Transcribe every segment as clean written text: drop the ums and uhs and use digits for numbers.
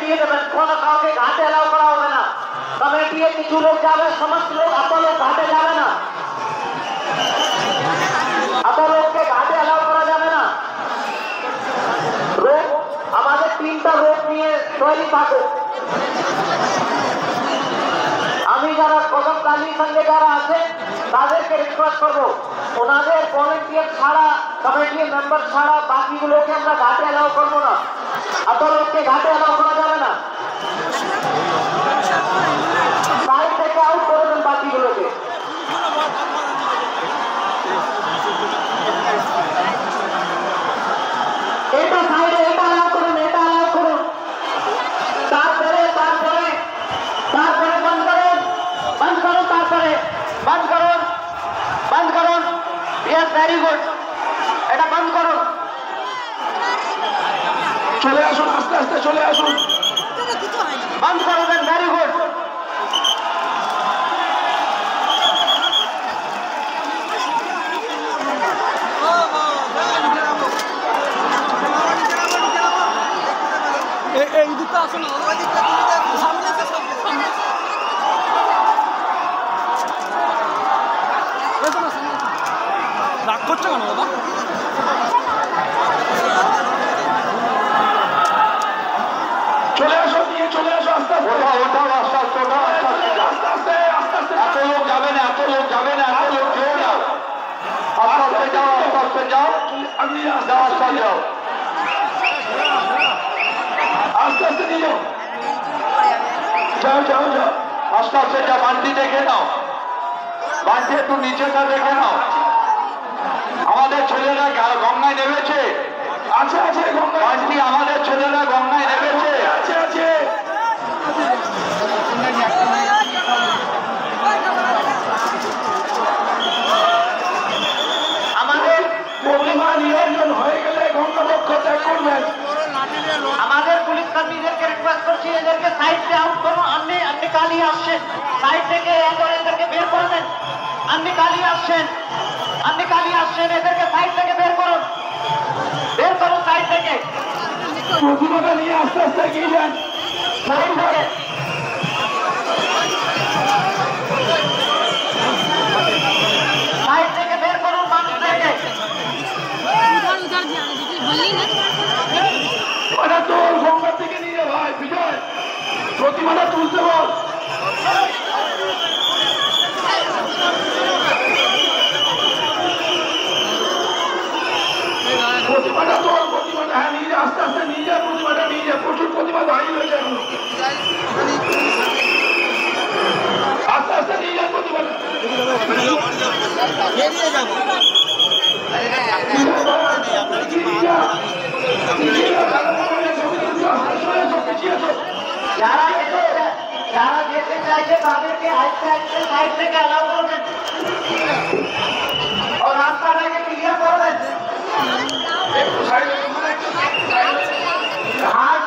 দিয়ে দেবেন, কোনো কাউকে ঘাটে এলাও করা হবে না। কমিটি কিছু লোক যাবে, সমস্ত লোক এত লোক ঘাটে যাবে না, এত লোককে ঘাটে এলাও করা যাবে না। রোগ আমাদের 3টা রোগ নিয়ে তৈরি থাকুক। আমি যারা প্রথম তালির সঙ্গে যারা আছে তাদেরকে রিকোয়েস্ট করবো, ওনাদের ভলেন্টিয়ার ছাড়া, কমিটির মেম্বার ছাড়া বাকিগুলোকে আমরা ঘাটে এলাও করবো না। এত লোককে ঘাটে এলাও করা যাবে না। সাইড থেকে আউট করে দেন বাকিগুলোকে। এটা সাইডে, এটা অ্যালাউ করুন, এটা অ্যালাউ করুন। তারপরে তারপরে তারপরে বন্ধ করুন, বন্ধ করুন, তারপরে বন্ধ করুন, বন্ধ করুন। ইয়েস, ভেরি গুড, এটা বন্ধ করুন। চলে আসুন, আস্তে আস্তে চলে আসুন, বন্ধ করে দেন, ভেরি গুড। এই দিকটা আসো না, ওই দিকটা সামনে আছে, সামনে রাগ করছো কেন বাবা? চলে আসো, নিয়ে চলে আসো, আস্তে আস্তে ওঠাও, ওঠাও, আস্তে আস্তে ওঠাও, আস্তে আস্তে। আস্তে আস্তে আস্তে আস্তে। এত লোক যাবে না, এত লোক যাবে না, এত লোক যেও না। আস্তে আস্তে যাও, আস্তে আস্তে যাও, আপনি আস্তে যাও, আস্তে আস্তে যাও। আস্তে আস্তে নিয়ে যাও, যাও যাও যাও। আস্তে আস্তে যাও, বান্টি দেখে নাও, বান্টি একটু নিচেটা দেখে নাও। আমাদের ছেলেরা গঙ্গায় নেমেছে, আছে আছে গঙ্গা, বান্টি আমাদের ছেলেরা গঙ্গায় নেমেছে। আছে আছে। আমাদের প্রতিমা নিরঞ্জন হয়ে গেলে গঙ্গা পক্ষ ত্যাগ করবেন। আমাদের পুলিশ কর্মীদেরকে রিকোয়েস্ট করছি, এদেরকে সাইড থেকে আউট করুন। আপনি কালি আসছেন, সাইড থেকে এদেরকে বের করে দেন। আপনি কালি আসছেন, আপনি কালি আসছেন, এদেরকে সাইড থেকে বের করুন, বের করুন সাইড থেকে, প্রতিমাটা নিয়ে আস্তে আস্তে এগিয়ে যান। সাইড থেকে। সাইড থেকে বের করুন মানুষদেরকে। ওটা তোর গঙ্গার থেকে নিয়ে ভাই বিজয়, প্রতিমাটা তুলতে বল। প্রতিমাটা তোর, প্রতিমাটা হ্যাঁ নিয়ে যা, আস্তে আস্তে নিয়ে যা, প্রতিমাটা নিয়ে যা। প্রচুর প্রতিমা দাঁড়িয়ে রয়েছে এখন, আস্তে আস্তে নিয়ে যা প্রতিমাটা। যারা যেতে চাইছে তাদেরকে আস্তে আস্তে সাইড থেকে অ্যালাউ করবেন ও রাস্তাটাকে ক্লিয়ার করবেন। একটু সাইডে হাত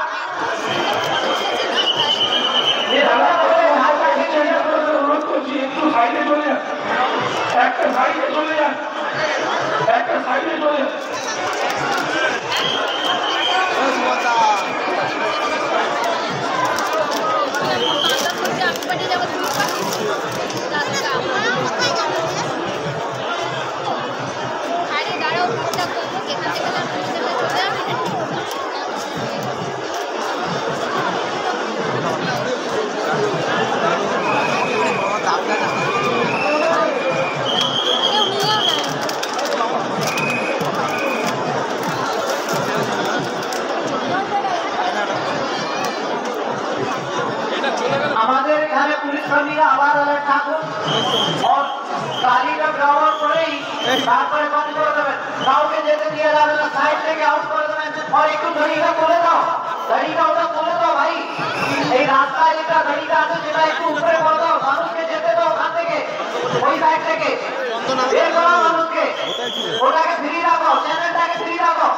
অনুরোধ করছি, একটু সাইডে চলে যান, একটা সাইডে চলে যান, একটা সাইডে চলে যান। আমাদের এখানে পুলিশ কর্মীরা আবার अलर्ट থাকুন, গাড়িটা ব্যবহার করেই তারপরে বন্ধ করে দেবেন। কাউকে যেতে দিয়ে যাবে না, সাইড থেকে আউট করে দেবেন। আর একটু গাড়িটা তুলে দাও, গাড়িটা ওটা তুলে দাও ভাই। এই রাস্তায় যেটা গাড়িটা আছে সেটা একটু উপরে করে দাও, মানুষকে যেতে দাও ওখান থেকে, ওই সাইড থেকে বের করো মানুষকে। ওটাকে ফ্রি রাখো, চ্যানেলটাকে ফ্রি রাখো।